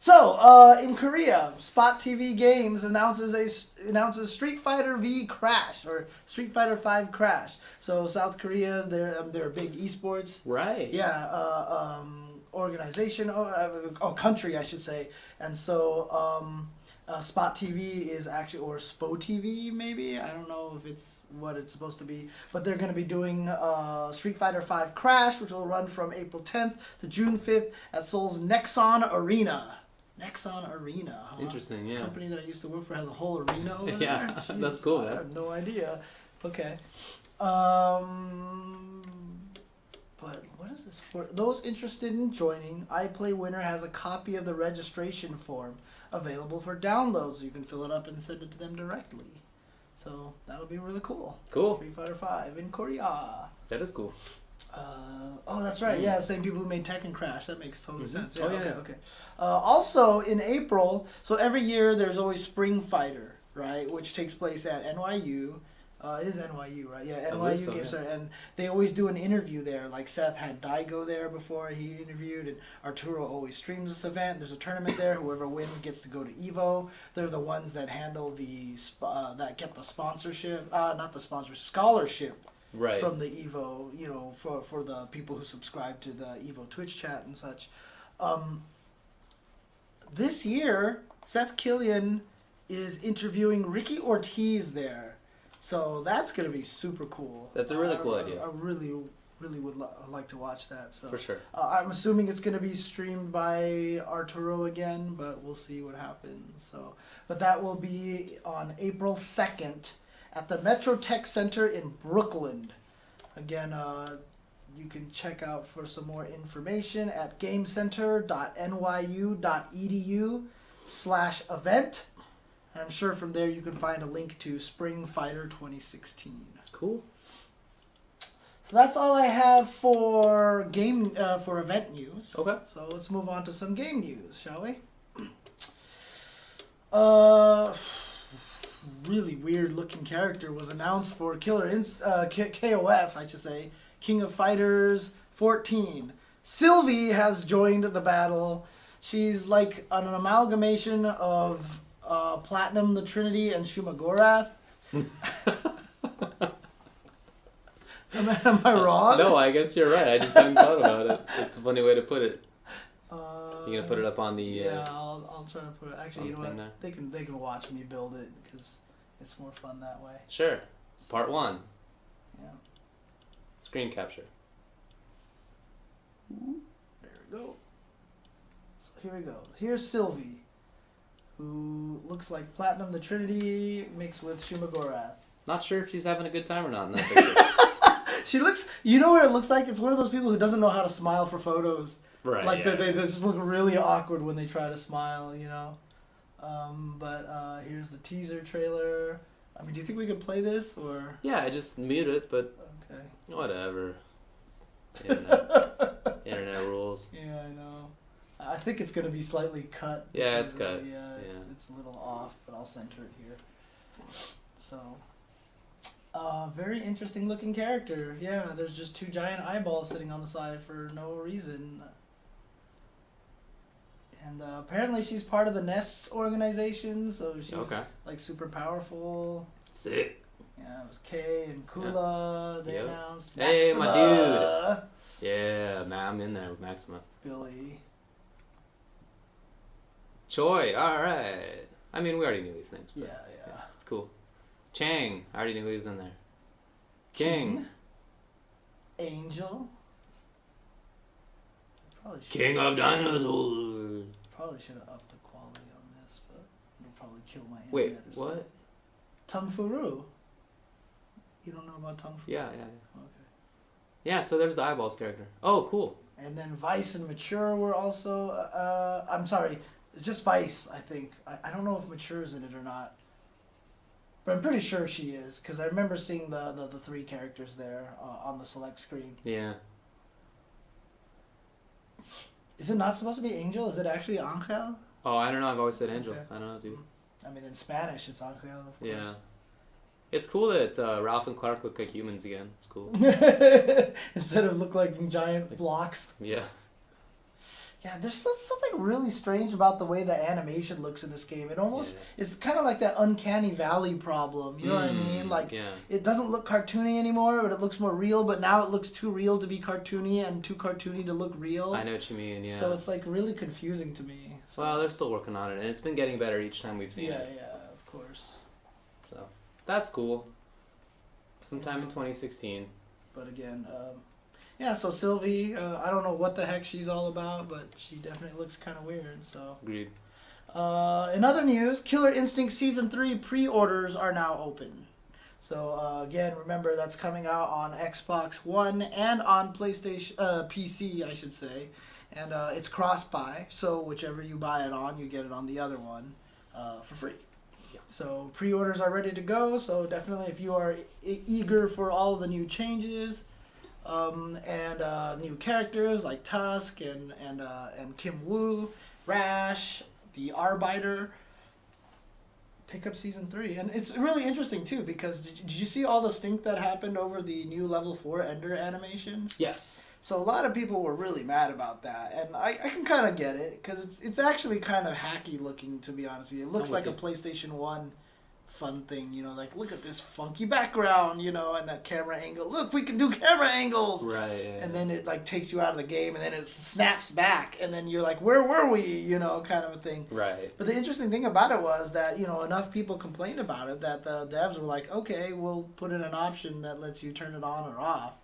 So, in Korea, Spot TV Games announces Street Fighter V Crash or Street Fighter 5 Crash. So South Korea, they're a big esports Right. organization, country I should say, and so Spot TV is actually, or SPO TV maybe, I don't know if it's what it's supposed to be, but they're going to be doing Street Fighter 5 Crash, which will run from April 10th to June 5th at Seoul's Nexon Arena. Nexon Arena. Huh? Interesting, yeah. The company that I used to work for has a whole arena over there. Yeah, Jesus, that's cool, I man. have no idea. Okay. But what is this for? Those interested in joining, iPlay Winner has a copy of the registration form available for download, so you can fill it up and send it to them directly. So that'll be really cool. Cool. Street Fighter 5 in Korea. That is cool. That's right. Yeah, same people who made Tekken Crash. That makes total sense. Yeah, Oh, yeah. okay. Also, in April, so every year there's always Spring Fighter, right, which takes place at NYU. It is NYU, right? Yeah, NYU so, Games yeah. Center, and they always do an interview there. Like Seth had Daigo there before he interviewed, and Arturo always streams this event. There's a tournament there. Whoever wins gets to go to Evo. They're the ones that handle that get the sponsorship, not the sponsorship, scholarship. Right. From the Evo, for the people who subscribe to the Evo Twitch chat and such. This year, Seth Killian is interviewing Ricky Ortiz there. So that's going to be super cool. That's a really cool idea. I really would like to watch that. So For sure. I'm assuming it's going to be streamed by Arturo again, but we'll see what happens. So, but that will be on April 2nd. At the Metro Tech Center in Brooklyn. Again, you can check out for some more information at gamecenter.nyu.edu/event. And I'm sure from there you can find a link to Spring Fighter 2016. Cool. So that's all I have for for event news. Okay. So let's move on to some game news, shall we? Really weird looking character was announced for KOF, I should say, King of Fighters 14. Sylvie has joined the battle. She's like an amalgamation of Platinum, the Trinity, and Shumagorath. Am I wrong? No, I guess you're right. I just hadn't thought about it. It's a funny way to put it. You gonna put it up on the? Yeah, I'll try to put it. Actually, you know what? there. They can watch me build it because it's more fun that way. Sure. Part 1. Yeah. Screen capture. There we go. So here we go. Here's Sylvie, who looks like Platinum, the Trinity, mixed with Shumagorath. Not sure if she's having a good time or not in that picture. She looks. You know what it looks like? It's one of those people who doesn't know how to smile for photos. Right. Like yeah. they just look really awkward when they try to smile, But here's the teaser trailer. I mean, do you think we could play this or? Yeah, I just mute it, but Okay. whatever. Internet rules. Yeah, I know. I think it's gonna be slightly cut. Yeah, it's because, cut. It's a little off, but I'll center it here. So, very interesting looking character. Yeah, there's just 2 giant eyeballs sitting on the side for no reason. And apparently she's part of the Nests organization, so she's like super powerful. Sick. Yeah, it was Kay and Kula. They announced. Hey, Maxima, my dude. Yeah, man, I'm in there with Maxima. Billy. Choi, alright. I mean, we already knew these things. Yeah. It's cool. Chang, I already knew he was in there. King. Angel. Probably King of Dinosaurs. Probably should have upped the quality on this, but it'll probably kill my internet. Wait, or something. what? Tung Furu. You don't know about Tung Furu? Yeah. Okay. Yeah, so there's the eyeballs character. Oh, cool. And then Vice and Mature were also. I'm sorry, it's just Vice. I think. I don't know if Mature's in it or not, but I'm pretty sure she is because I remember seeing the 3 characters there on the select screen. Yeah. Is it not supposed to be Angel? Is it actually Angel? Oh, I don't know. I've always said Angel. Okay. I don't know, dude. I mean, in Spanish, it's Angel, of course. Yeah. It's cool that Ralph and Clark look like humans again. It's cool. Instead of look like giant blocks. Yeah. Yeah, there's something really strange about the way the animation looks in this game. It almost it's kind of like that uncanny valley problem. You know what I mean? Like it doesn't look cartoony anymore, but it looks more real. But now it looks too real to be cartoony and too cartoony to look real. I know what you mean. Yeah. So it's like really confusing to me. So. Well, they're still working on it, and it's been getting better each time we've seen it. Yeah, of course. So that's cool. Sometime in 2016. But again. Yeah, so Sylvie, I don't know what the heck she's all about, but she definitely looks kind of weird, so. Agreed. In other news, Killer Instinct Season 3 pre-orders are now open. So, again, remember that's coming out on Xbox One and on PlayStation, PC, I should say. And it's cross-buy, so whichever you buy it on, you get it on the other one for free. Yeah. So, pre-orders are ready to go, so definitely if you are eager for all the new changes... and new characters like Tusk and Kim Woo, Rash, the Arbiter. Pick up Season 3. And it's really interesting, too, because did you see all the stink that happened over the new Level 4 Ender animation? Yes. So a lot of people were really mad about that, and I can kind of get it, because it's actually kind of hacky looking, to be honest with you. It looks like a PlayStation 1 fun thing, you know, like look at this funky background, you know, and that camera angle. Look, we can do camera angles. Right. Yeah. And then it like takes you out of the game, and then it snaps back, and then you're like, where were we? You know, kind of a thing. Right. But the interesting thing about it was that, you know, enough people complained about it that the devs were like, okay, we'll put in an option that lets you turn it on or off.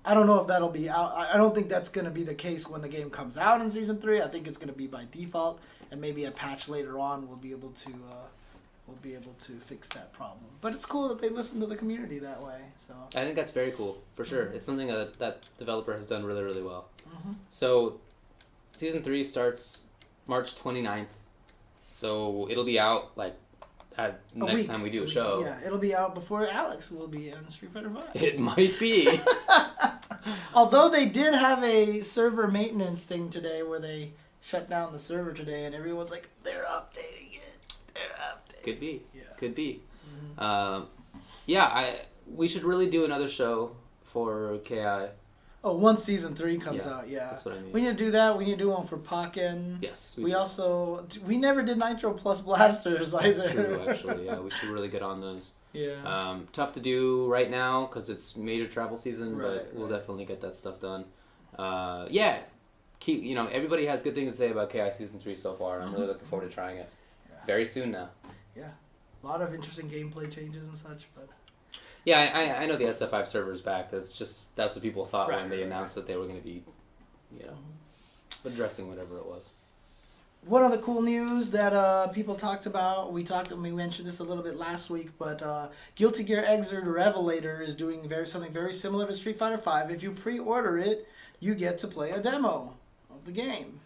I don't know if that'll be out. I don't think that's going to be the case when the game comes out in Season 3. I think it's going to be by default, and maybe a patch later on we'll be able to fix that problem. But it's cool that they listen to the community that way. So I think that's very cool, for sure. It's something that developer has done really, really well. Mm-hmm. So Season 3 starts March 29th, so it'll be out like next time we do a show. Yeah, it'll be out before Alex will be on Street Fighter V. It might be. Although they did have a server maintenance thing today where they shut down the server today, and everyone's like, they're updating it. They're updating. Could be. Yeah. Could be. Mm-hmm. We should really do another show for KI. Oh, once Season 3 comes out, yeah. That's what I mean. We need to do that. We need to do one for Pokken. Yes. We never did Nitro Plus Blasters either. That's true, actually. Yeah, we should really get on those. Yeah. Tough to do right now because it's major travel season, but we'll definitely get that stuff done. Everybody has good things to say about KI Season 3 so far, and I'm really looking forward to trying it. Yeah. Very soon now. Yeah. A lot of interesting gameplay changes and such, but... Yeah, I know the SF5 server is back. That's what people thought when they announced that they were going to be, addressing whatever it was. One of the cool news that people talked about, we mentioned this a little bit last week, but Guilty Gear Xrd Revelator is doing something very similar to Street Fighter V. If you pre-order it, you get to play a demo of the game.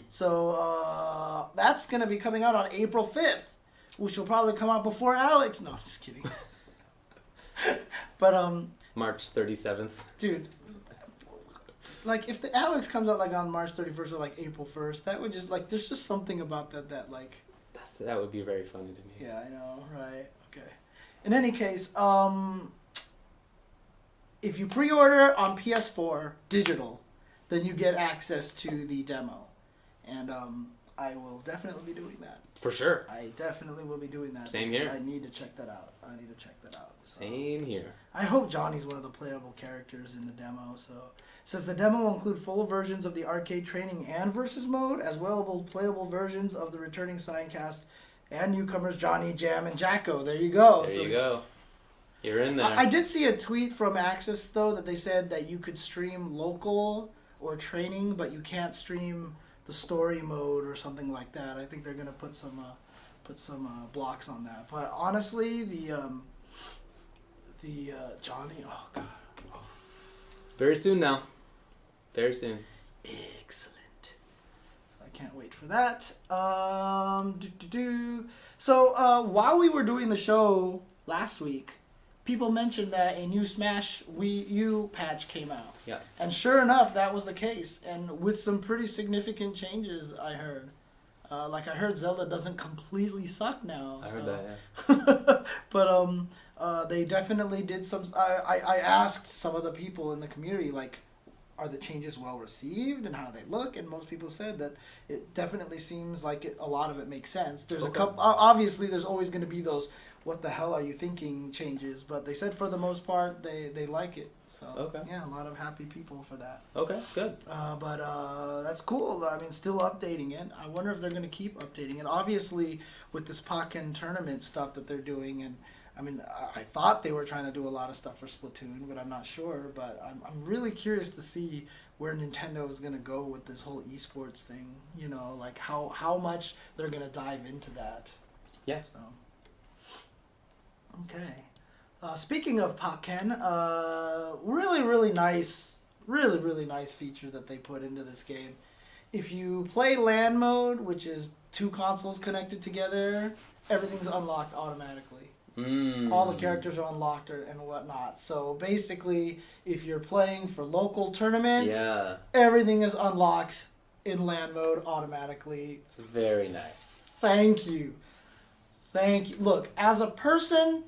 So that's going to be coming out on April 5th, which will probably come out before Alex. No, I'm just kidding. But March 37th. Dude, like if the Alex comes out like on March 31st or like April 1st, that would just like there's just something about that like that would be very funny to me. Yeah, I know, right? Okay. In any case, if you pre-order on PS4 digital, then you get access to the demo, and I will definitely be doing that. For sure. I definitely will be doing that. Same here. I need to check that out. Same here. I hope Johnny's one of the playable characters in the demo. So it says the demo will include full versions of the arcade training and versus mode, as well as playable versions of the returning sign cast and newcomers Johnny, Jam, and Jacko. There you go. There you go. You're in there. I did see a tweet from Axis though that they said that you could stream local or training, but you can't stream the story mode or something like that. I think they're gonna put some blocks on that. But honestly, the Johnny, oh god, very soon now. Very soon. Excellent. I can't wait for that. So while we were doing the show last week, people mentioned that a new Smash Wii U patch came out. Yeah. And sure enough, that was the case, and with some pretty significant changes, I heard. I heard Zelda doesn't completely suck now. I heard that, yeah. But they definitely did some... I asked some of the people in the community, like, are the changes well received and how they look? And most people said that it definitely seems like a lot of it makes sense. There's a couple. Obviously, there's always going to be those "what the hell are you thinking" changes, but they said for the most part they like it. So yeah, a lot of happy people for that. Okay, good. But that's cool. I mean, still updating it. I wonder if they're going to keep updating it. Obviously, with this Pokken tournament stuff that they're doing, and I mean, I thought they were trying to do a lot of stuff for Splatoon, but I'm not sure. But I'm really curious to see where Nintendo is going to go with this whole esports thing. You know, like how much they're going to dive into that. Yeah. So. Okay. Speaking of Pokken, really nice feature that they put into this game. If you play LAN mode, which is 2 consoles connected together, everything's unlocked automatically. All the characters are unlocked and whatnot. So basically, if you're playing for local tournaments, everything is unlocked in LAN mode automatically. Very nice. Thank you. Look, as a person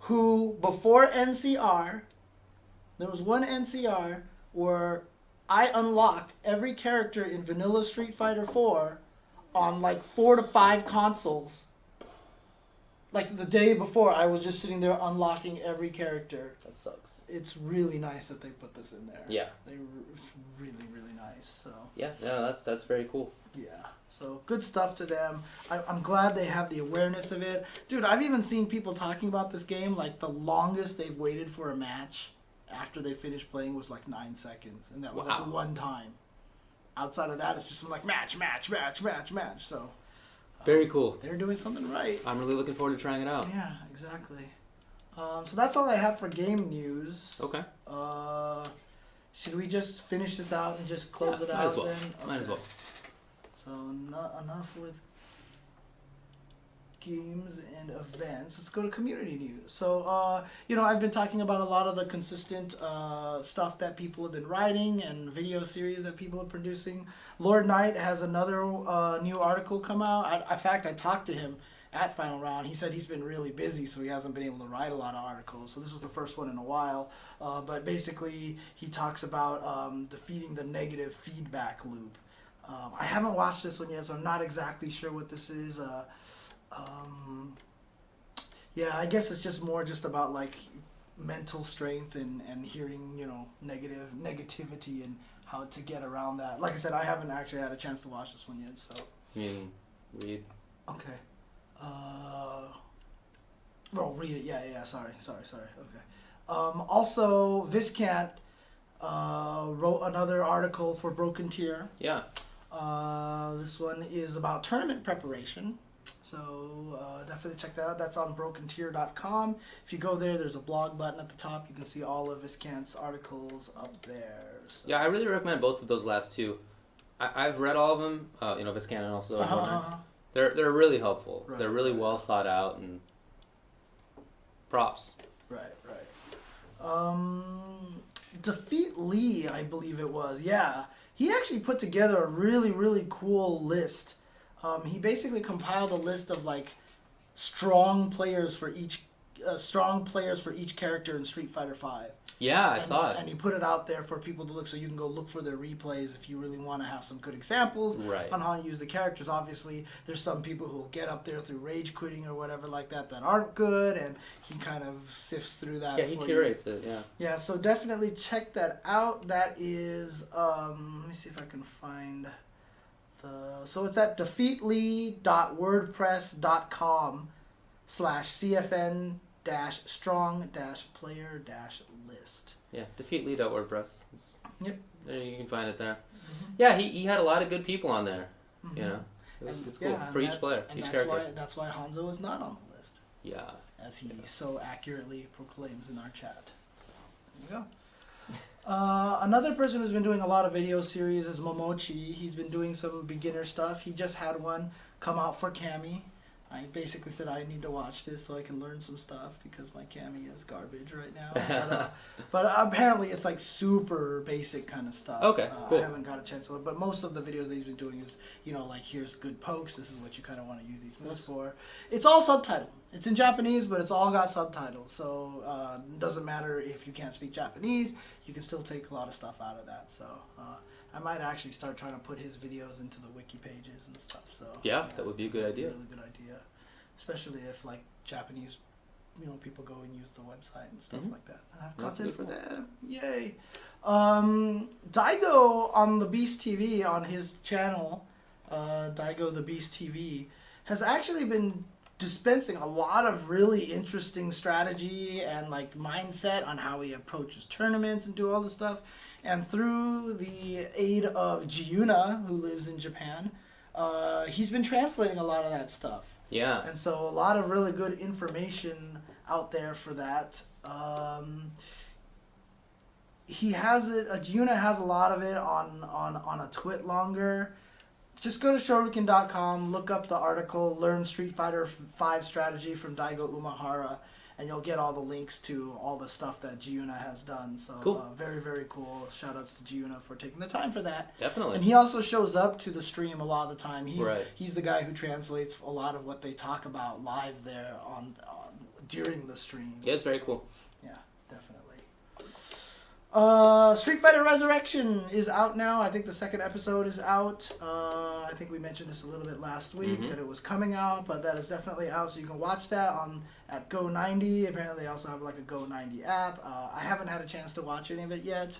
who, before NCR, there was one NCR where I unlocked every character in Vanilla Street Fighter 4 on like 4 to 5 consoles. Like the day before, I was just sitting there unlocking every character. That sucks. It's really nice that they put this in there. Yeah. It's really nice. So. Yeah, no, that's very cool. Yeah. So good stuff to them. I'm glad they have the awareness of it. Dude, I've even seen people talking about this game, like the longest they've waited for a match after they finished playing was like 9 seconds. And that was like one time. Outside of that, it's just like match. So very cool. They're doing something right. I'm really looking forward to trying it out. Yeah, exactly. So that's all I have for game news. Okay. Should we just finish this out and just close it out might as well. then? Okay. Might as well. So enough with games and events. Let's go to community news. So, I've been talking about a lot of the consistent stuff that people have been writing and video series that people are producing. Lord Knight has another new article come out. In fact, I talked to him at Final Round. He said he's been really busy, so he hasn't been able to write a lot of articles. So this was the first one in a while. But basically, he talks about defeating the negative feedback loop. I haven't watched this one yet, so I'm not exactly sure what this is. I guess it's just more just about like mental strength and hearing, negativity and how to get around that. Like I said, I haven't actually had a chance to watch this one yet, so. You mean read? Okay. Read it. Yeah. Sorry. Okay. Also, Viscant wrote another article for Broken Tier. Yeah. This one is about tournament preparation. So definitely check that out. That's on brokentier.com. If you go there, there's a blog button at the top. You can see all of Viscant's articles up there. So. Yeah, I really recommend both of those last two. I've read all of them, Viscant and also They're really helpful. Right, they're really well thought out and props. Right. Defeat Lee, I believe it was. Yeah. He actually put together a really cool list. He basically compiled a list of like strong players for each character in Street Fighter V. Yeah, I saw it. And he put it out there for people to look, so you can go look for their replays if you really want to have some good examples on how to use the characters. Obviously, there's some people who will get up there through rage quitting or whatever like that aren't good, and he kind of sifts through that. Yeah, he curates it. Yeah. Yeah, so definitely check that out. That is, let me see if I can find. So it's at defeatlee.wordpress.com/cfn-strong-player-list. Yeah, defeatlee.wordpress. Yep. There you can find it there. Mm-hmm. Yeah, he had a lot of good people on there. Mm-hmm. It's cool for each player, each character. That's why Hanzo is not on the list. Yeah. As he so accurately proclaims in our chat. So there you go. Another person who's been doing a lot of video series is Momochi. He's been doing some beginner stuff. He just had one come out for Cammy. I basically said I need to watch this so I can learn some stuff because my Kami is garbage right now. But apparently it's like super basic kind of stuff. Okay, cool. I haven't got a chance to look, but most of the videos that he's been doing is, like here's good pokes. This is what you kind of want to use these moves for. It's all subtitled. It's in Japanese, but it's all got subtitles. So it doesn't matter if you can't speak Japanese. You can still take a lot of stuff out of that. So I might actually start trying to put his videos into the wiki pages and stuff. So yeah, that would be a good idea. Really good idea, especially if like Japanese, people go and use the website and stuff like that. I have content for them. Yay! Daigo on the Beast TV on his channel, Daigo the Beast TV, has actually been dispensing a lot of really interesting strategy and like mindset on how he approaches tournaments and do all this stuff. And through the aid of Giuna, who lives in Japan, he's been translating a lot of that stuff. Yeah. And so a lot of really good information out there for that. He has it. Giuna has a lot of it on a twit longer. Just go to Shoryuken.com, look up the article, learn Street Fighter V strategy from Daigo Umehara, and you'll get all the links to all the stuff that Giuna has done. So cool. Very, very cool. Shout-outs to Giuna for taking the time for that. Definitely. And he also shows up to the stream a lot of the time. He's the guy who translates a lot of what they talk about live there during the stream. Yeah, it's very cool. Yeah, definitely. Street Fighter Resurrection is out now. I think the second episode is out. I think we mentioned this a little bit last week that it was coming out, but that is definitely out, so you can watch that at Go90. Apparently, they also have like a Go90 app. I haven't had a chance to watch any of it yet.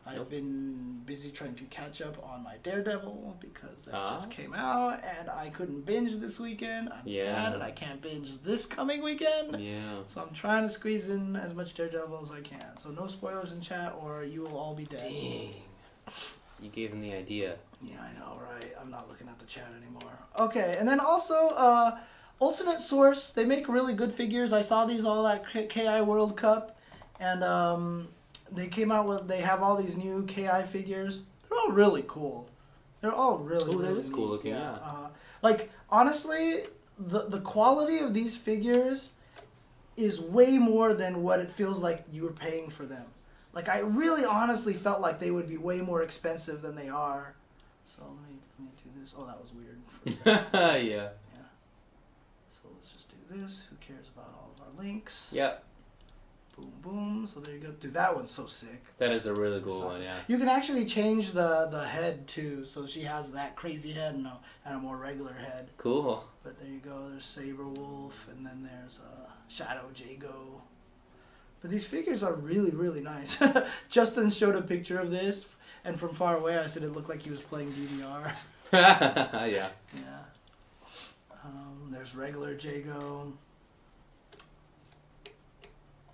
I've been busy trying to catch up on my Daredevil because that just came out, and I couldn't binge this weekend. I'm sad, and I can't binge this coming weekend. Yeah. So I'm trying to squeeze in as much Daredevil as I can. So no spoilers in chat, or you will all be dead. Dang. You gave him the idea. Yeah, I know, right? I'm not looking at the chat anymore. Okay, and then also, Ultimate Source, they make really good figures. I saw these all at KI World Cup, and they came out with, they have all these new KI figures. They're all really cool. They're all really, really that is cool looking, yeah. Like, honestly, the quality of these figures is way more than what it feels like you were paying for them. Like, I really honestly felt like they would be way more expensive than they are. So let me do this. Oh, that was weird. Yeah. So let's just do this. Who cares about all of our links? Yep. Boom, boom. So there you go. Dude, that one's so sick. That is a really cool one, yeah. You can actually change the head, too. So she has that crazy head and a more regular head. Cool. But there you go. There's Saber Wolf, and then there's Shadow Jago. But these figures are really, really nice. Justin showed a picture of this, and from far away I said it looked like he was playing DDR. Yeah. Yeah. There's regular Jago.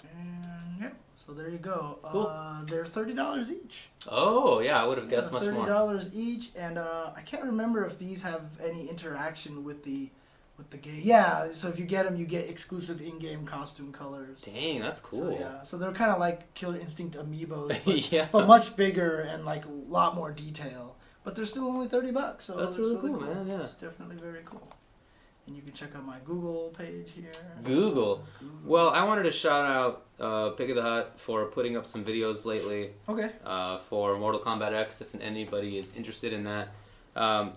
And yep. So there you go. Cool. They're $30 each. Oh yeah, I would have guessed much more. $30 each, and I can't remember if these have any interaction with the game. Yeah. So if you get them, you get exclusive in-game costume colors. Dang, that's cool. So, yeah. So they're kind of like Killer Instinct amiibos, but, yeah. but much bigger and like a lot more detail. But they're still only $30. So that's really cool, man. Yeah. It's definitely very cool. And you can check out my Google page here. Google. Well, I wanted to shout out Pig of the Hut for putting up some videos lately. Okay. For Mortal Kombat X, if anybody is interested in that.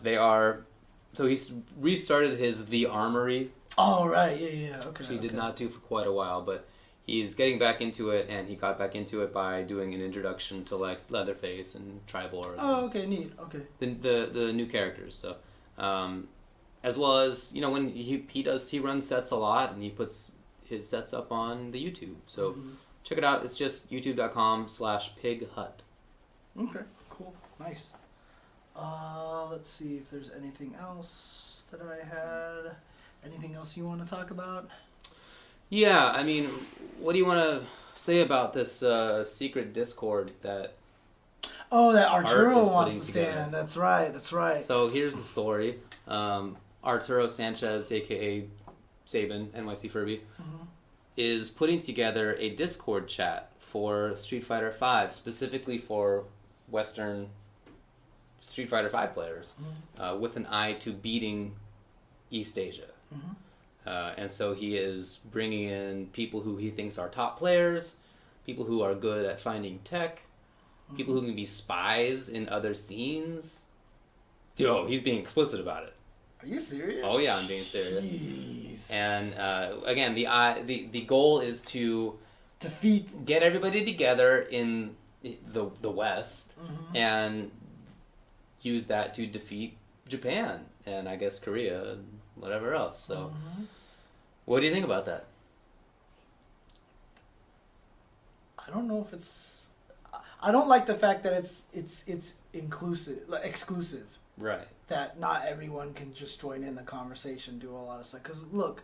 They are... So he's restarted his The Armory. Oh, right. Yeah. Okay. Which he did not do for quite a while, but he's getting back into it, and he got back into it by doing an introduction to, like, Leatherface and Tribor. Oh, okay. Neat. Okay. The new characters, so... as well as, when he runs sets a lot, and he puts his sets up on the YouTube. So check it out. It's just youtube.com/pighut. Okay, cool. Nice. Let's see if there's anything else that I had. Anything else you want to talk about? Yeah, I mean, what do you want to say about this secret Discord that... Oh, that Arturo wants to stand. That's right. So here's the story. Arturo Sanchez, a.k.a. Sabin, NYC Furby, is putting together a Discord chat for Street Fighter V, specifically for Western Street Fighter V players, with an eye to beating East Asia. And so he is bringing in people who he thinks are top players, people who are good at finding tech, people who can be spies in other scenes. Yo, he's being explicit about it. Are you serious? Oh yeah, I'm being serious. Jeez. And again, the goal is to get everybody together in the West and use that to defeat Japan and I guess Korea and whatever else. So, what do you think about that? I don't know if it's. I don't like the fact that it's inclusive, like exclusive. Right. That not everyone can just join in the conversation, do a lot of stuff. Because look,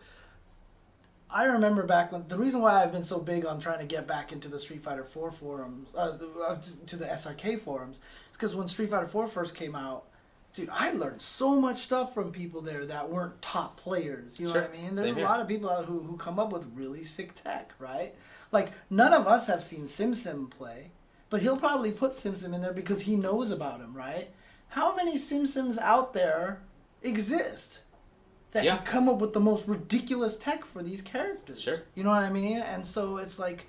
I remember back when the reason why I've been so big on trying to get back into the Street Fighter 4 forums, to the SRK forums, is because when Street Fighter 4 first came out, dude, I learned so much stuff from people there that weren't top players. You know what I mean? There's a lot of people out who come up with really sick tech, right? Like, none of us have seen SimSim play, but he'll probably put SimSim in there because he knows about him, right? How many SimSims out there exist that can come up with the most ridiculous tech for these characters? Sure. You know what I mean? And so it's like,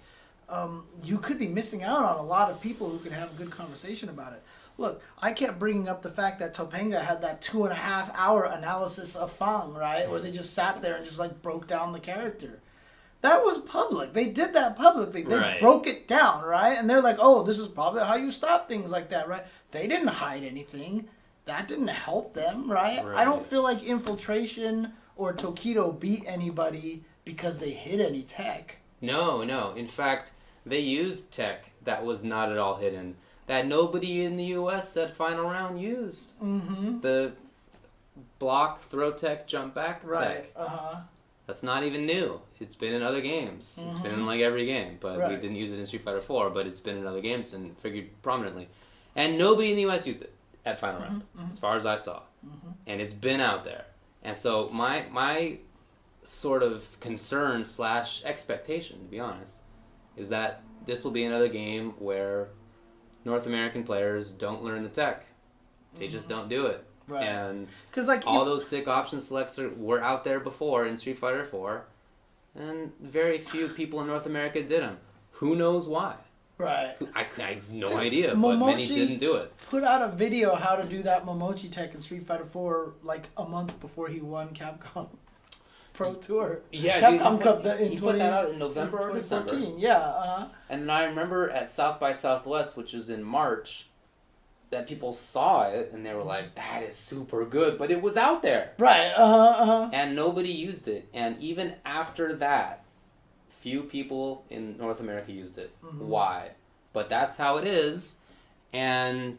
you could be missing out on a lot of people who can have a good conversation about it. Look, I kept bringing up the fact that Topanga had that 2.5 hour analysis of Fang, right? Where they just sat there and just like broke down the character. That was public. They did that publicly. They broke it down, right? And they're like, oh, this is probably how you stop things like that, right? They didn't hide anything. That didn't help them, right? I don't feel like Infiltration or Tokido beat anybody because they hid any tech. No. In fact, they used tech that was not at all hidden. That nobody in the U.S. at Final Round used. The block, throw tech, jump back tech. That's not even new. It's been in other games. It's been in like every game, but we didn't use it in Street Fighter 4, but it's been in other games and figured prominently. And nobody in the U.S. used it at Final Round, as far as I saw. And it's been out there. And so my sort of concern / expectation, to be honest, is that this will be another game where North American players don't learn the tech. They just don't do it. And like all those sick option selects were out there before in Street Fighter 4, and very few people in North America did them. Who knows why? I have no idea, but many didn't do it. Put out a video how to do that Momochi tech in Street Fighter 4 like a month before he won Capcom Pro Tour. Yeah, Capcom Cup he put that out in November or December. And then I remember at South by Southwest, which was in March, that people saw it and they were like, that is super good, but it was out there. And nobody used it. And even after that, few people in North America used it. Why? But that's how it is. And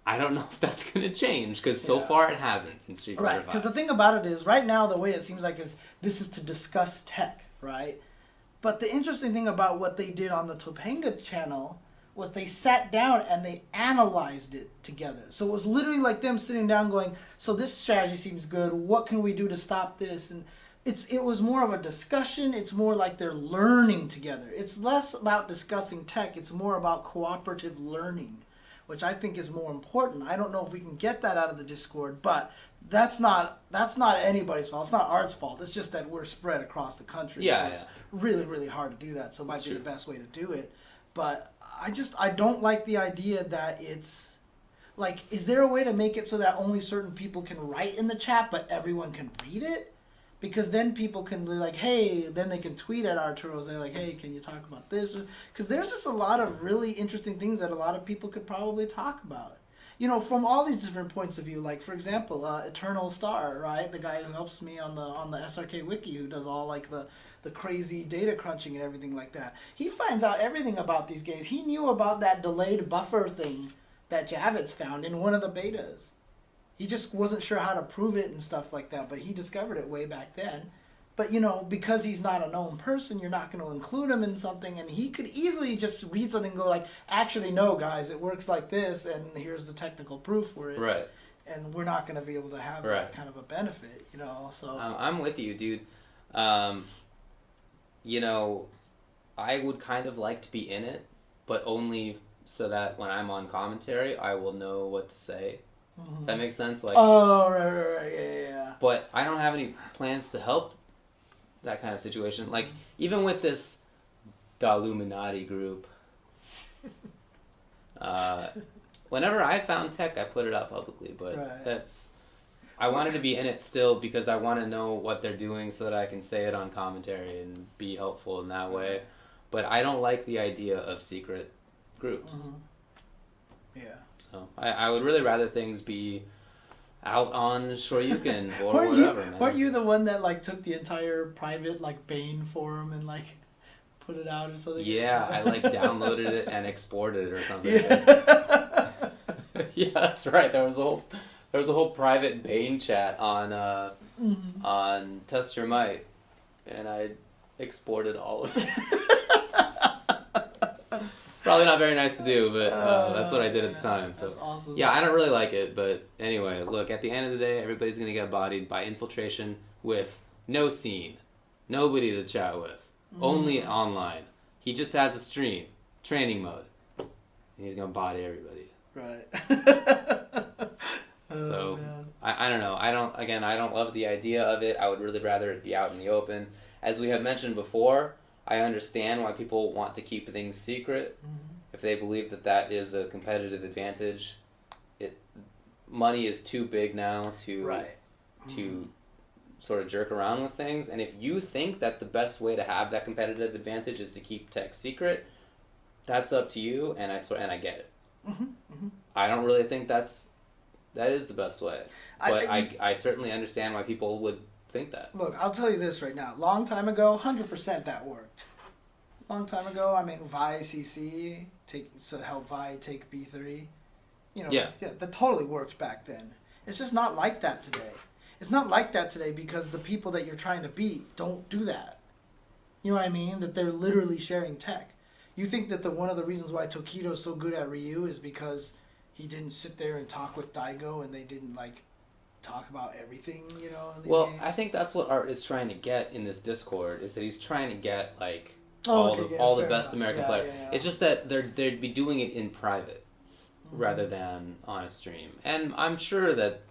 I don't know if that's going to change, because so far it hasn't in Street Fighter 5. Because the thing about it is, right now, the way it seems like is this is to discuss tech, right? But the interesting thing about what they did on the Topanga channel was they sat down and they analyzed it together. So it was literally like them sitting down going, so this strategy seems good, what can we do to stop this? And it was more of a discussion. It's more like they're learning together. It's less about discussing tech, it's more about cooperative learning, which I think is more important. I don't know if we can get that out of the Discord, but that's not anybody's fault. It's not Art's fault. It's just that we're spread across the country. So it's really, really hard to do that. So it might be the best way to do it. But I don't like the idea that it's like, is there a way to make it so that only certain people can write in the chat but everyone can read it? Because then people can be like, hey, then they can tweet at Arturo, say like, hey, can you talk about this? Because there's just a lot of really interesting things that a lot of people could probably talk about. You know, from all these different points of view. Like, for example, Eternal Star, right? The guy who helps me on the SRK Wiki, who does all like the crazy data crunching and everything like that. He finds out everything about these games. He knew about that delayed buffer thing that Javits found in one of the betas. He just wasn't sure how to prove it and stuff like that, but he discovered it way back then. But, you know, because he's not a known person, you're not going to include him in something, and he could easily just read something and go like, actually, no, guys, it works like this, and here's the technical proof for it. Right. And we're not going to be able to have that kind of a benefit, you know, so... I'm with you, dude. You know, I would kind of like to be in it, but only so that when I'm on commentary, I will know what to say. If that makes sense? Like, oh, right, yeah. But I don't have any plans to help that kind of situation. Like, even with this Illuminati group, whenever I found tech, I put it out publicly, but I wanted to be in it still because I want to know what they're doing so that I can say it on commentary and be helpful in that way. But I don't like the idea of secret groups. Yeah. So I would really rather things be out on Shoryuken or whatever, man. Weren't you the one that like took the entire private like Bane forum and like put it out or something? Yeah, I like downloaded it and exported it or something. Yeah. Yeah, that's right. There was a whole private Bane chat on Test Your Might, and I exported all of it. Probably not very nice to do, but that's what I did at the time. So that's awesome. Yeah, I don't really like it, but anyway, look, at the end of the day, everybody's gonna get bodied by infiltration with no scene, nobody to chat with, only online. He just has a stream, training mode, and he's gonna body everybody. Right. So I don't know. I don't love the idea of it. I would really rather it be out in the open. As we have mentioned before, I understand why people want to keep things secret. If they believe that that is a competitive advantage, money is too big now to sort of jerk around with things. And if you think that the best way to have that competitive advantage is to keep tech secret, that's up to you. And I get it. I don't really think that is the best way, but I certainly understand why people would think that. Look, I'll tell you this right now. Long time ago, 100% that worked. Long time ago, I mean, Vi CC help Vi take B3. You know, yeah, that totally worked back then. It's just not like that today. It's not like that today because the people that you're trying to beat don't do that. You know what I mean? That they're literally sharing tech. You think that one of the reasons why Tokido's so good at Ryu is because he didn't sit there and talk with Daigo and they didn't like talk about everything, you know? In these games? I think that's what Art is trying to get in this Discord, is that he's trying to get like all the best American players. Yeah. It's just that they'd be doing it in private rather than on a stream. And I'm sure that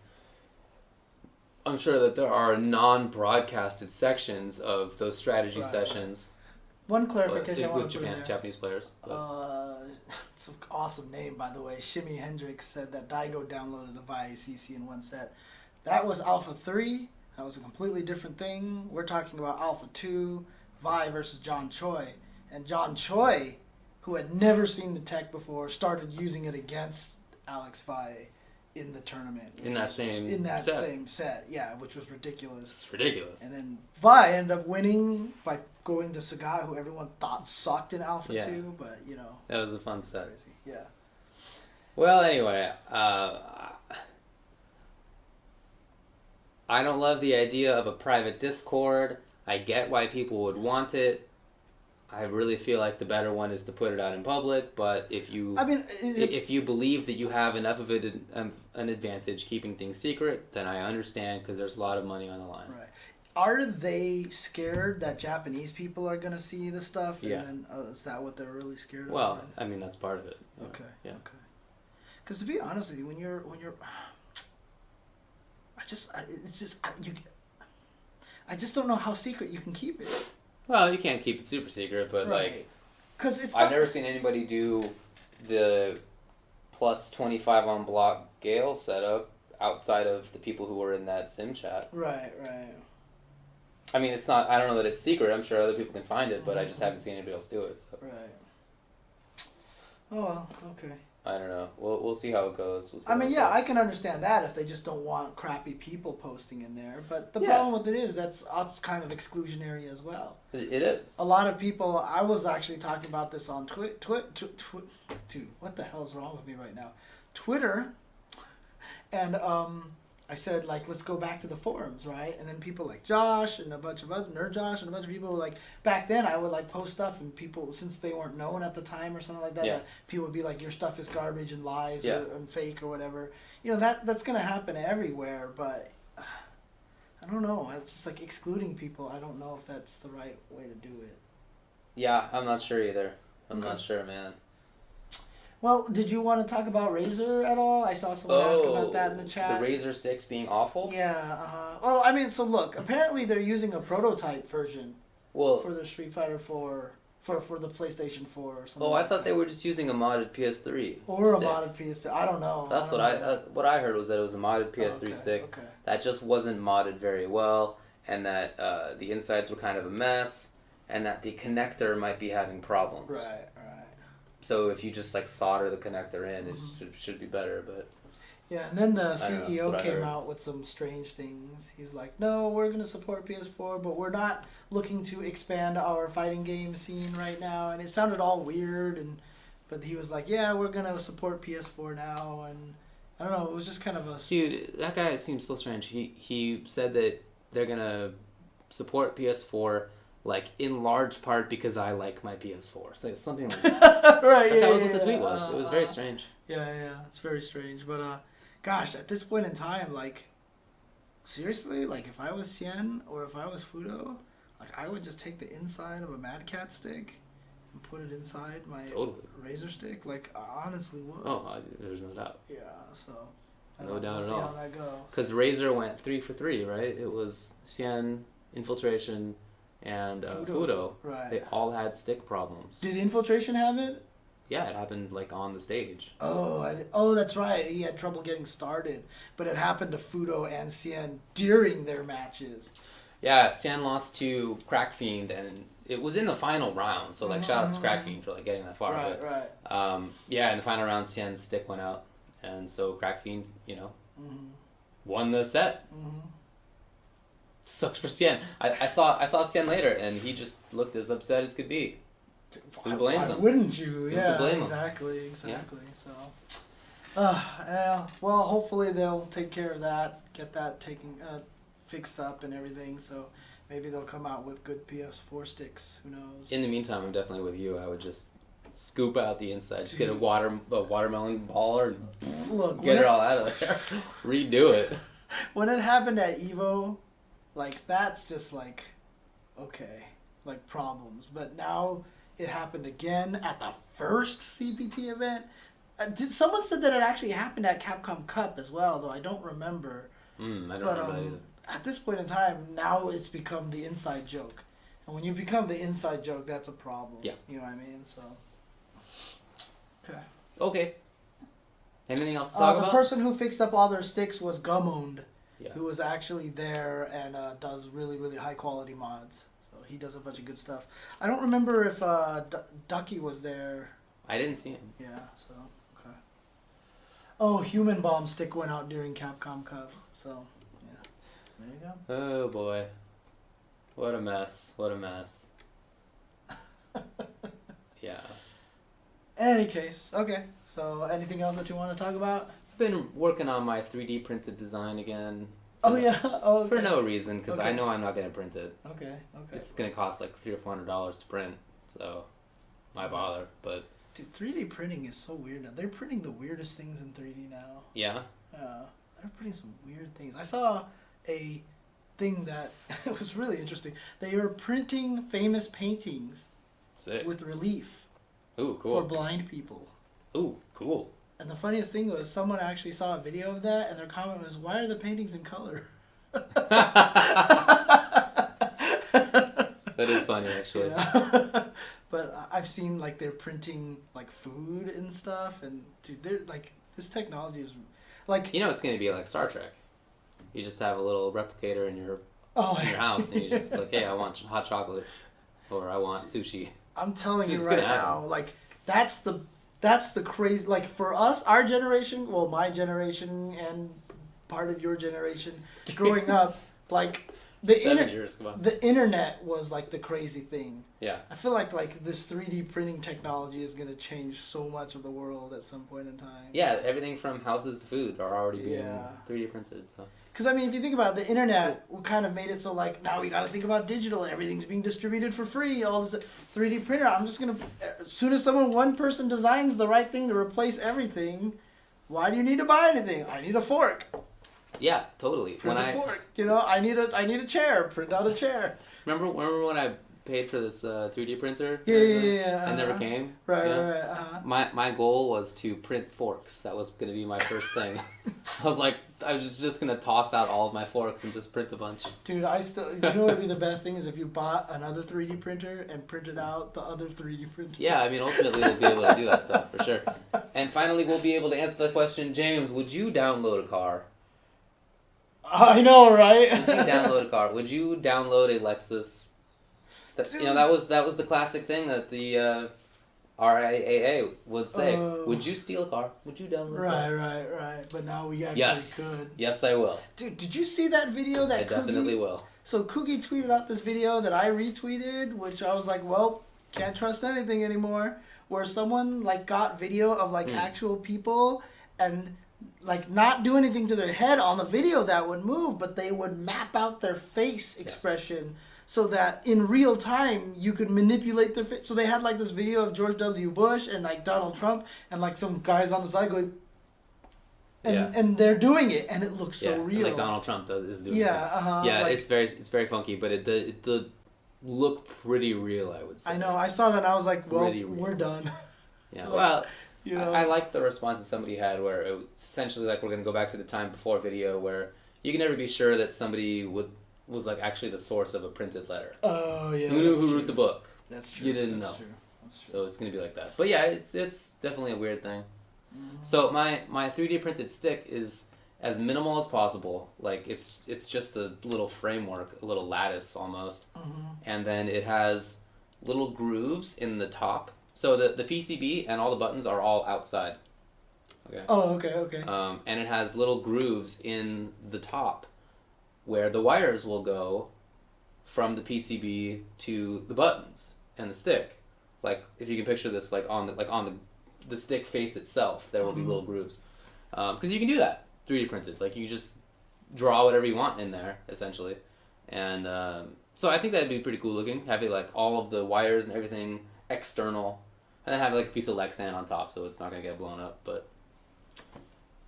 there are non-broadcasted sections of those strategy sessions. One clarification I want to put in there. Japanese players. It's an awesome name, by the way. Shimmy Hendrix said that Daigo downloaded the Vi CC in one set. That was Alpha 3. That was a completely different thing. We're talking about Alpha 2, Vi versus John Choi. And John Choi, who had never seen the tech before, started using it against Alex Vi in the tournament. In that same set, yeah, which was ridiculous. It's ridiculous. And then Vi ended up winning by going to Sagai, who everyone thought sucked in Alpha 2, but, you know. That was a fun set. Crazy. Yeah. Well, anyway, I don't love the idea of a private Discord. I get why people would want it. I really feel like the better one is to put it out in public, but if you believe that you have enough of it an advantage keeping things secret, then I understand because there's a lot of money on the line. Right. Are they scared that Japanese people are going to see the stuff? Yeah. And then, is that what they're really scared of? Well, I mean, that's part of it. Okay. Yeah. Okay. Because to be honest with you, when you're, I just don't know how secret you can keep it. Well, you can't keep it super secret, but right. I've never seen anybody do the plus 25 on block Gale setup outside of the people who were in that sim chat. Right. I mean, it's not. I don't know that it's secret. I'm sure other people can find it, but I just haven't seen anybody else do it. So. Right. Oh well. Okay. I don't know. We'll see how it goes. I can understand that if they just don't want crappy people posting in there. But the problem with it is that's kind of exclusionary as well. It is. A lot of people. I was actually talking about this on Dude, what the hell is wrong with me right now? Twitter, and I said, like, let's go back to the forums, right? And then people like Josh and a bunch of other Nerd Josh and a bunch of people like back then I would like post stuff and people, since they weren't known at the time or something like that, that people would be like, your stuff is garbage and lies and fake or whatever. You know, that's gonna happen everywhere, but I don't know. It's just like excluding people. I don't know if that's the right way to do it. Yeah, I'm not sure either. I'm not sure, man. Well, did you want to talk about Razer at all? I saw someone ask about that in the chat. The Razer sticks being awful? Yeah. Well, I mean, so look, apparently they're using a prototype version for the Street Fighter 4, for the PlayStation 4 or something. Oh, I thought they were just using a modded PS3 or stick. a modded PS3. I don't know. That's what I heard was that it was a modded PS3 stick that just wasn't modded very well, and that the insides were kind of a mess, and that the connector might be having problems. Right. So if you just like solder the connector in, it should be better. But yeah, and then the CEO came out with some strange things. He's like, "No, we're going to support PS4, but we're not looking to expand our fighting game scene right now." And it sounded all weird, but he was like, "Yeah, we're going to support PS4 now." And I don't know, it was just kind of a... Dude, that guy seems so strange. He said that they're going to support PS4 like in large part because I like my PS4. So something like that. Right, that was what the tweet was. It was very strange. Yeah, it's very strange. But gosh, at this point in time, like, seriously, like if I was Xian or if I was Fudo, like I would just take the inside of a Mad Cat stick and put it inside my Razer stick. Like, I honestly would. Oh, there's no doubt. Yeah, so no doubt at all. We'll see how that goes. Because Razer went 3 for 3, right? It was Xian, Infiltration, and Fudo. Right. They all had stick problems. Did Infiltration have it? Yeah, it happened like on the stage. Oh, that's right. He had trouble getting started, but it happened to Fudo and Xian during their matches. Yeah, Xian lost to Crack Fiend, and it was in the final round. So like, shout out to Crack Fiend for like getting that far. Right. Yeah, in the final round, Xian's stick went out, and so Crack Fiend, won the set. Sucks for Xian. I saw Xian later, and he just looked as upset as could be. Who blames him? Wouldn't you? Yeah, blame exactly. Yeah. So, well, hopefully they'll take care of that, get that fixed up and everything. So maybe they'll come out with good PS4 sticks. Who knows? In the meantime, I'm definitely with you. I would just scoop out the inside, just get a watermelon baller, and get it all out of there, redo it. When it happened at Evo, like that's just like, okay, like problems. But now it happened again at the first CPT event. Someone said that it actually happened at Capcom Cup as well, though I don't remember. I don't remember either. At this point in time, now it's become the inside joke. And when you become the inside joke, that's a problem. Yeah. You know what I mean? So. Okay. Anything else to talk about? The person who fixed up all their sticks was Gumoned, Yeah. who was actually there and does really, really high quality mods. So he does a bunch of good stuff. I don't remember if Ducky was there. I didn't see him. Yeah, so, okay. Oh, Human Bomb stick went out during Capcom Cup. So, yeah. There you go. Oh, boy. What a mess. What a mess. Yeah. Any case, okay. So, anything else that you want to talk about? I've been working on my 3D printed design again. Oh, yeah? Oh, okay. For no reason, because I know I'm not going to print it. Okay. It's going to cost like $300 or $400 to print, so why bother? But dude, 3D printing is so weird now. They're printing the weirdest things in 3D now. Yeah? They're printing some weird things. I saw a thing that was really interesting. They are printing famous paintings with relief. Ooh, cool. For blind people. Ooh, cool. And the funniest thing was someone actually saw a video of that, and their comment was, "Why are the paintings in color?" That is funny, actually. Yeah. But I've seen like they're printing like food and stuff, and dude, they're like this technology is like it's going to be like Star Trek. You just have a little replicator in your house, and you just like, hey, I want hot chocolate, or I want sushi. I'm telling you right now, like that's the crazy, like for us, our generation, well, my generation and part of your generation, growing up, like the internet was like the crazy thing. Yeah. I feel like this 3D printing technology is gonna change so much of the world at some point in time. Yeah, everything from houses to food are already being 3D printed. So. Because, I mean, if you think about it, the internet kind of made it so, like, now we got to think about digital. Everything's being distributed for free. All this 3D printer, I'm just going to... As soon as one person designs the right thing to replace everything, why do you need to buy anything? I need a fork. Yeah, totally. Print a fork. I need a chair. Print out a chair. Remember when I paid for this 3D printer. Yeah. And never came. Right, you know? right. My goal was to print forks. That was going to be my first thing. I was like, I was just going to toss out all of my forks and just print a bunch. Dude, you know what would be the best thing is if you bought another 3D printer and printed out the other 3D printer. Yeah, I mean, ultimately we'll be able to do that stuff for sure. And finally, we'll be able to answer the question, James, would you download a car? I know, right? Would you download a car? Would you download a Lexus? That was the classic thing that the RIAA would say. Would you steal a car? Would you download a car? Right. But now we actually could. Yes, I will. Dude, did you see that video that I definitely will. So Coogie tweeted out this video that I retweeted, which I was like, well, can't trust anything anymore. Where someone like got video of like actual people and like not do anything to their head on the video that would move, but they would map out their face expression so that in real time you could manipulate their face. So they had like this video of George W. Bush and like Donald Trump and like some guys on the side going, and they're doing it and it looks so real. Like Donald Trump is doing it. Yeah, like, it's very funky, but it did look pretty real, I would say. I know. I saw that and I was like, well, Really we're done. Yeah, like, well, you know. I like the response that somebody had where it was essentially like we're going to go back to the time before video where you can never be sure that somebody was like actually the source of a printed letter. Oh, yeah. You knew who wrote the book. That's true. You didn't know. That's true. So it's going to be like that. But yeah, it's definitely a weird thing. So my 3D printed stick is as minimal as possible. Like it's just a little framework, a little lattice almost. And then it has little grooves in the top. So the PCB and all the buttons are all outside. Okay. Oh, okay. And it has little grooves in the top where the wires will go from the PCB to the buttons and the stick. Like if you can picture this, like on the stick face itself, there will be little grooves. Because you can do that 3D printed. Like you just draw whatever you want in there essentially. And so I think that'd be pretty cool looking. Having like all of the wires and everything external, and then have like a piece of Lexan on top so it's not gonna get blown up. But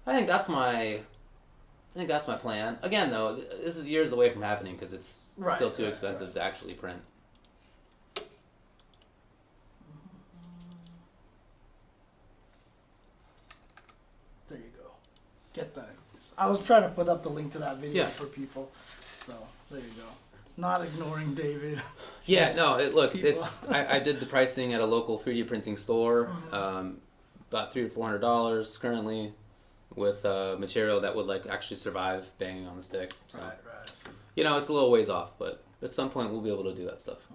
I think that's my plan. Again, though, this is years away from happening because it's still too expensive to actually print. There you go. Get that. I was trying to put up the link to that video for people. So there you go. Not ignoring David. Yeah, no. I did the pricing at a local 3D printing store, about $300 to $400 currently, with material that would like actually survive banging on the stick. So, Right. You know, it's a little ways off, but at some point we'll be able to do that stuff.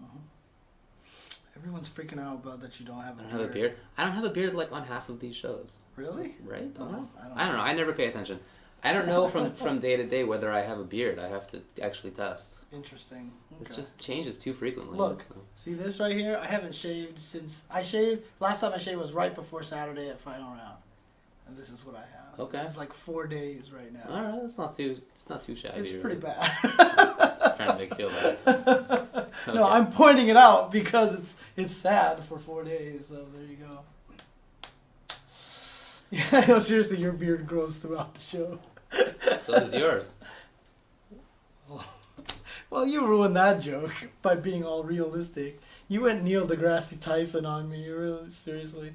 Everyone's freaking out about that you don't have a beard. I don't have a beard. I don't have a beard like on half of these shows. Really? That's right? Oh, I don't know. I never pay attention. I don't know from day to day whether I have a beard. I have to actually test. Interesting. Okay. It just changes too frequently. Look, see this right here? I haven't shaved since last time I shaved was right before Saturday at final round. And this is what I have. Okay. This is like 4 days right now. All right, it's not too shabby. It's pretty bad. Just trying to make you feel bad. Okay. No, I'm pointing it out because it's sad for 4 days. So there you go. Yeah, no, seriously, your beard grows throughout the show. So does yours. Well, you ruined that joke by being all realistic. You went Neil deGrasse Tyson on me. Really, seriously.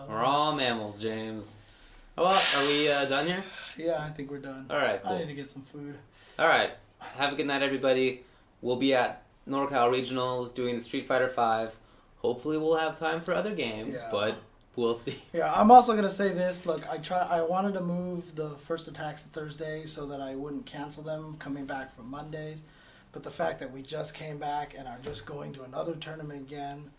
We're all mammals, James. Well, are we done here? Yeah, I think we're done. All right, cool. I need to get some food. All right. Have a good night, everybody. We'll be at NorCal Regionals doing the Street Fighter V. Hopefully we'll have time for other games, but we'll see. Yeah, I'm also going to say this. Look, I wanted to move the first attacks to Thursday so that I wouldn't cancel them coming back from Mondays. But the fact that we just came back and are just going to another tournament again,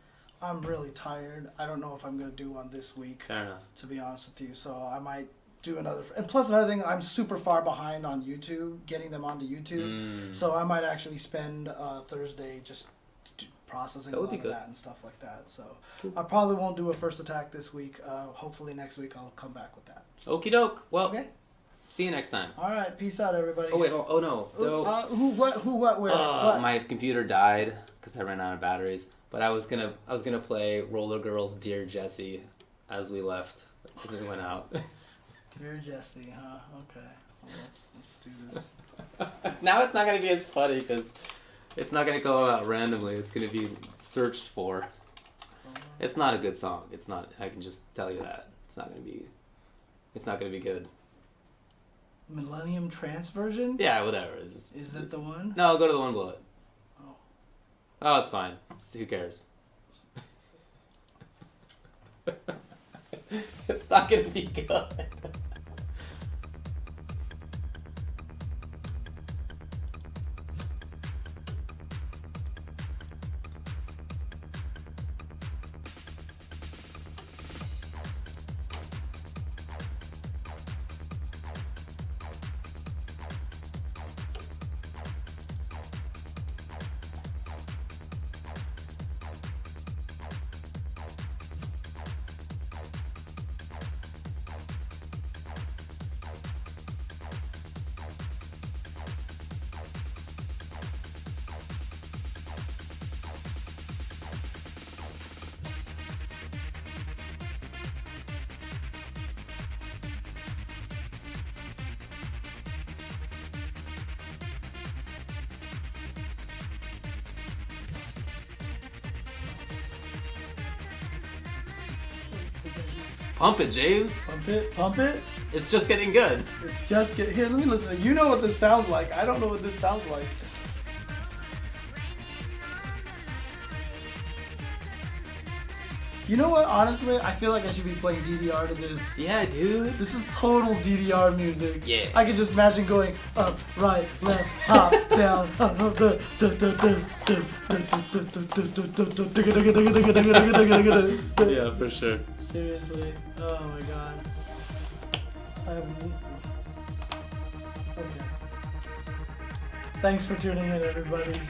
I'm really tired. I don't know if I'm going to do one this week. Fair enough. To be honest with you. So I might do another. And plus another thing, I'm super far behind on YouTube, getting them onto YouTube. So I might actually spend Thursday just processing a lot of that and stuff like that. So I probably won't do a first attack this week. Hopefully next week I'll come back with that. Okie doke. Well, okay. See you next time. All right. Peace out, everybody. Oh wait. Oh no. Who? What? Where? What? My computer died because I ran out of batteries. But I was gonna play Roller Girls' Dear Jessie as we left, as we went out. Dear Jessie, huh? Okay. Well, let's do this. Now it's not gonna be as funny because It's not gonna go out randomly. It's gonna be searched for. It's not a good song. It's not. I can just tell you that. It's not gonna be. It's not gonna be good. Millennium Trance version? Yeah, whatever. Is that the one? No, go to the one below it. Oh. Oh, it's fine. Who cares? It's not gonna be good. Pump it, James. Pump it, pump it. It's just getting good. It's just get here. Let me listen. You know what this sounds like. I don't know what this sounds like. You know what? Honestly, I feel like I should be playing DDR to this. Yeah, dude. This is total DDR music. Yeah. I can just imagine going up, right, left, hop, down, Yeah, for sure. Seriously. Oh my god. Okay. Thanks for tuning in, everybody.